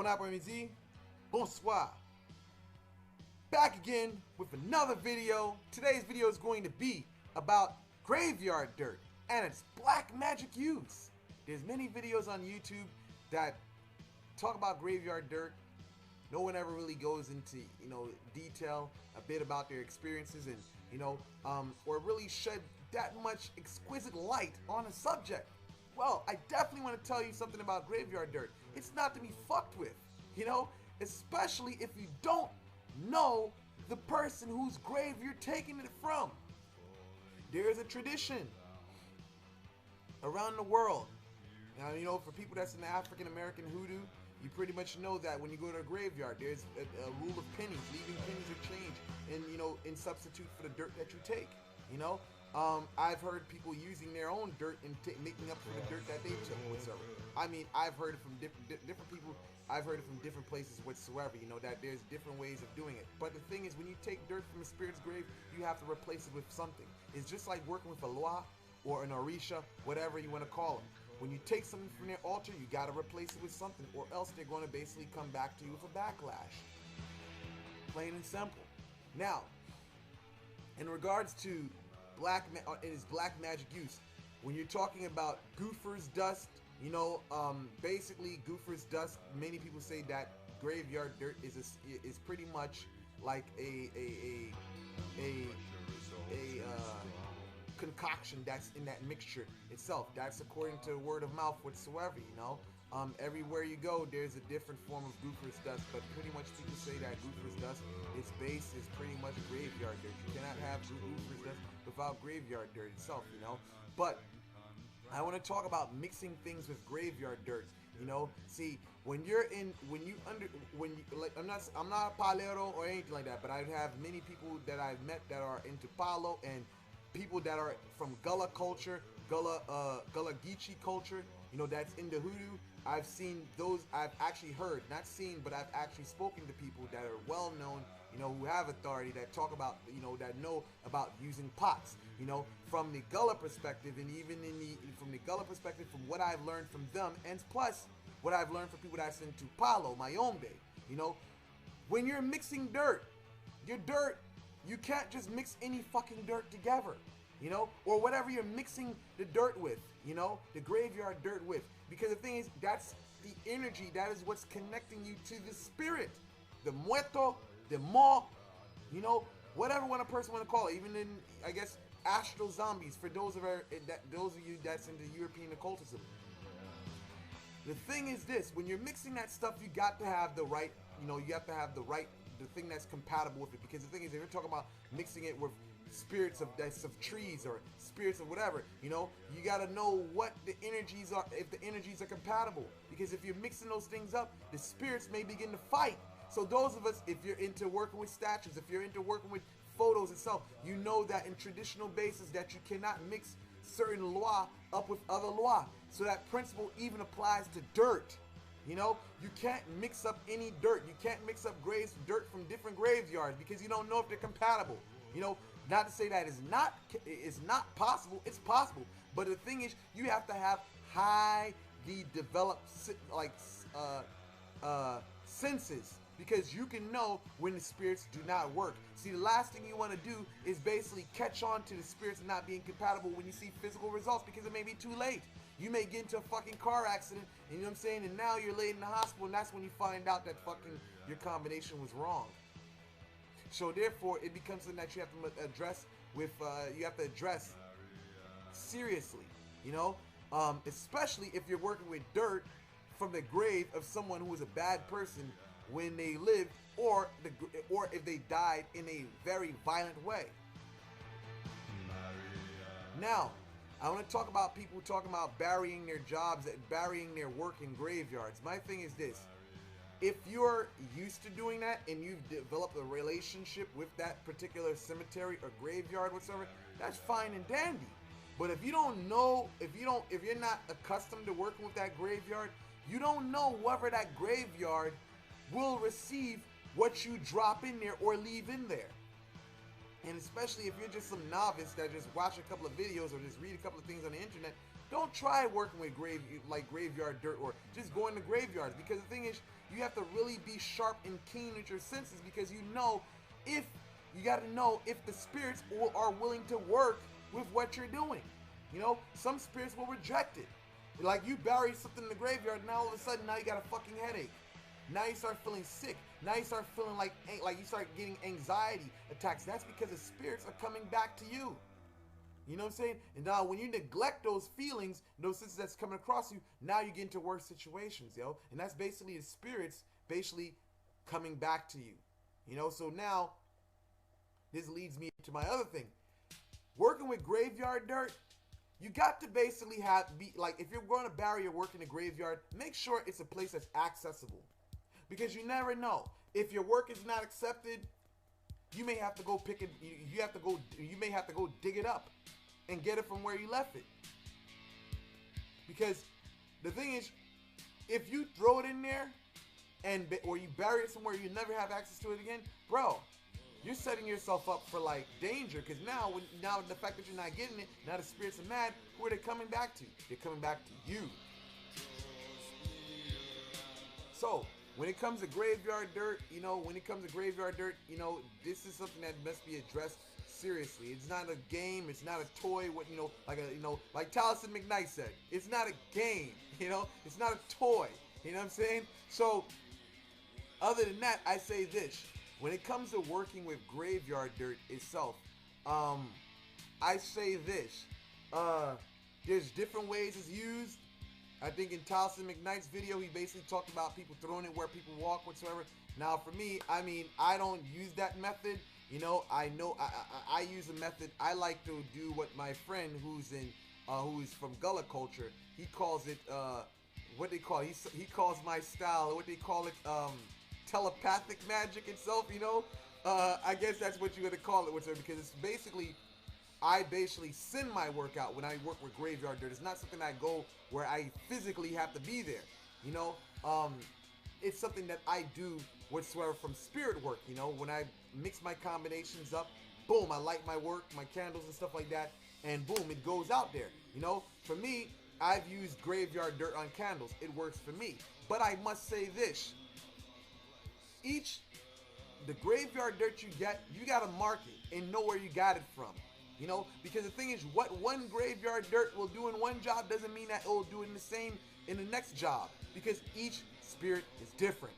Bon après-midi, bonsoir. Back again with another video. Today's video is going to be about graveyard dirt and its black magic use. There's many videos on YouTube that talk about graveyard dirt. No one ever really goes into, detail a bit about their experiences and, or really shed that much exquisite light on a subject. Well, I definitely want to tell you something about graveyard dirt. It's not to be fucked with, especially if you don't know the person whose grave you're taking it from. There is a tradition around the world. Now, for people that's in the African American hoodoo, you pretty much know that when you go to a graveyard, there's a rule of pennies, leaving pennies or change, in substitute for the dirt that you take. I've heard people using their own dirt and making up for the dirt that they took whatsoever. I've heard it from different people. I've heard it from different places whatsoever. That there's different ways of doing it. But the thing is, when you take dirt from a spirit's grave, you have to replace it with something. It's just like working with a loa or an orisha, whatever you want to call them. When you take something from their altar, you got to replace it with something, or else they're going to basically come back to you with a backlash. Plain and simple. Now, in regards to black magic use, when you're talking about goofer's dust, basically goofer's dust, many people say that graveyard dirt is pretty much like a concoction that's in that mixture itself. That's according to word of mouth whatsoever. Everywhere you go, there's a different form of goofer's dust, but pretty much people say that goofer's dust, its base is pretty much graveyard dirt. You cannot have goofer's dust without graveyard dirt itself, But I want to talk about mixing things with graveyard dirt. See, I'm not a palero or anything like that, but I have many people that I've met that are into palo, and people that are from Gullah culture, Gullah Geechee culture, that's in the hoodoo. I've seen those. I've actually heard, not seen, but I've actually spoken to people that are well known, who have authority, that talk about, that know about using pots, from the Gullah perspective, and even from the Gullah perspective, from what I've learned from them, and plus what I've learned from people that's into palo, mayombe, when you're mixing dirt, your dirt, you can't just mix any fucking dirt together, or whatever you're mixing the dirt with, the graveyard dirt with. Because the thing is, that's the energy, that is what's connecting you to the spirit, the muerto, the mo, whatever one person want to call it. Even in, I guess, astral zombies, for those of you that's into European occultism. The thing is this: when you're mixing that stuff, you got to have the right, the thing that's compatible with it. Because the thing is, if you're talking about mixing it with spirits of trees or spirits of whatever, you got to know what the energies are, if the energies are compatible. Because if you're mixing those things up, the spirits may begin to fight. So those of us, if you're into working with statues, if you're into working with photos itself, you know that in traditional bases that you cannot mix certain loa up with other loa. So that principle even applies to dirt. You can't mix up any dirt. You can't mix up dirt from different graveyards because you don't know if they're compatible. Not to say that it's not possible. It's possible. But the thing is, you have to have highly developed senses, because you can know when the spirits do not work. See, the last thing you want to do is basically catch on to the spirits not being compatible when you see physical results, because it may be too late. You may get into a fucking car accident, and and now you're laid in the hospital, and that's when you find out that fucking your combination was wrong. So therefore, it becomes something that you have to address seriously, especially if you're working with dirt from the grave of someone who was a bad person when they lived, or if they died in a very violent way. Now, I want to talk about people talking about burying their jobs, burying their work in graveyards. My thing is this: if you're used to doing that and you've developed a relationship with that particular cemetery or graveyard, whatsoever, that's fine and dandy. But if you don't know, if you're not accustomed to working with that graveyard, you don't know whether that graveyard will receive what you drop in there or leave in there. And especially if you're just some novice that just watch a couple of videos or just read a couple of things on the internet, don't try working with graveyard dirt or just going to graveyards, because the thing is, you have to really be sharp and keen with your senses, because you got to know if the spirits are willing to work with what you're doing. You know, some spirits will reject it. Like, you bury something in the graveyard, and all of a sudden now you got a fucking headache. Now you start feeling sick. Now you start feeling like you start getting anxiety attacks. That's because the spirits are coming back to you. You know what I'm saying? And now when you neglect those feelings, those senses that's coming across you, now you get into worse situations, yo. And that's basically the spirits basically coming back to you. You know, so now this leads me to my other thing. Working with graveyard dirt, you got to basically if you're going to bury your work in the graveyard, make sure it's a place that's accessible. Because you never know. If your work is not accepted, you may have to go pick it. You may have to go dig it up and get it from where you left it. Because the thing is, if you throw it in there or you bury it somewhere you never have access to it again, bro, you're setting yourself up for like danger. Because now the fact that you're not getting it, now the spirits are mad. Who are they coming back to? They're coming back to you. So when it comes to graveyard dirt, this is something that must be addressed seriously. It's not a game. It's not a toy. Like Talisman McKnight said, it's not a game. It's not a toy. You know what I'm saying? So, other than that, I say this: when it comes to working with graveyard dirt itself, I say this: there's different ways it's used. I think in Talisman McKnight's video, he basically talked about people throwing it where people walk, whatsoever. Now, for me, I don't use that method. I use a method. I like to do what my friend who's from Gullah culture, he calls it, what they call it? He calls my style, what they call it, telepathic magic itself, I guess that's what you're going to call it, whatsoever, because it's basically, I basically send my work out when I work with graveyard dirt. It's not something I go where I physically have to be there. It's something that I do whatsoever from spirit work. When I mix my combinations up, boom, I light my work, my candles and stuff like that, and boom, it goes out there. For me, I've used graveyard dirt on candles. It works for me. But I must say this: the graveyard dirt you get, you gotta mark it and know where you got it from. Because the thing is, what one graveyard dirt will do in one job doesn't mean that it will do it in the next job. Because each spirit is different.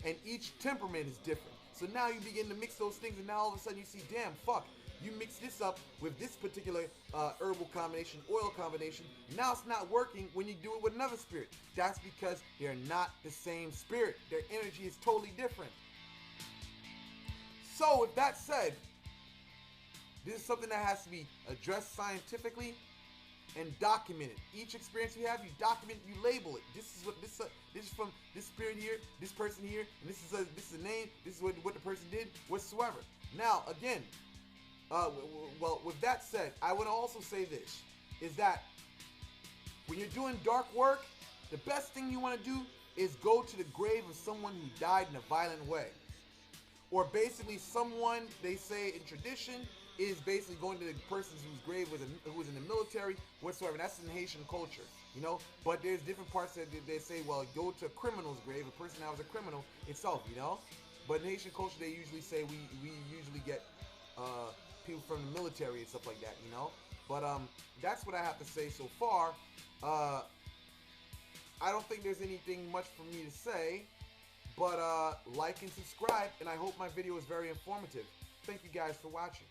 And each temperament is different. So now you begin to mix those things, and now all of a sudden you see, damn, fuck, you mix this up with this particular herbal combination, oil combination. Now it's not working when you do it with another spirit. That's because they're not the same spirit. Their energy is totally different. So with that said, this is something that has to be addressed scientifically and documented. Each experience you have, you document, you label it. This is from this spirit here, this person here, and this is a name. This is what the person did, whatsoever. Now, again, well, with that said, I would also say this: is that when you're doing dark work, the best thing you want to do is go to the grave of someone who died in a violent way, or basically someone, they say in tradition, is basically going to the person whose grave who was in the military, whatsoever. That's in Haitian culture, But there's different parts that they say, well, go to a criminal's grave, a person that was a criminal itself, But in Haitian culture, they usually say we usually get people from the military and stuff like that, But that's what I have to say so far. I don't think there's anything much for me to say, but like and subscribe, and I hope my video was very informative. Thank you guys for watching.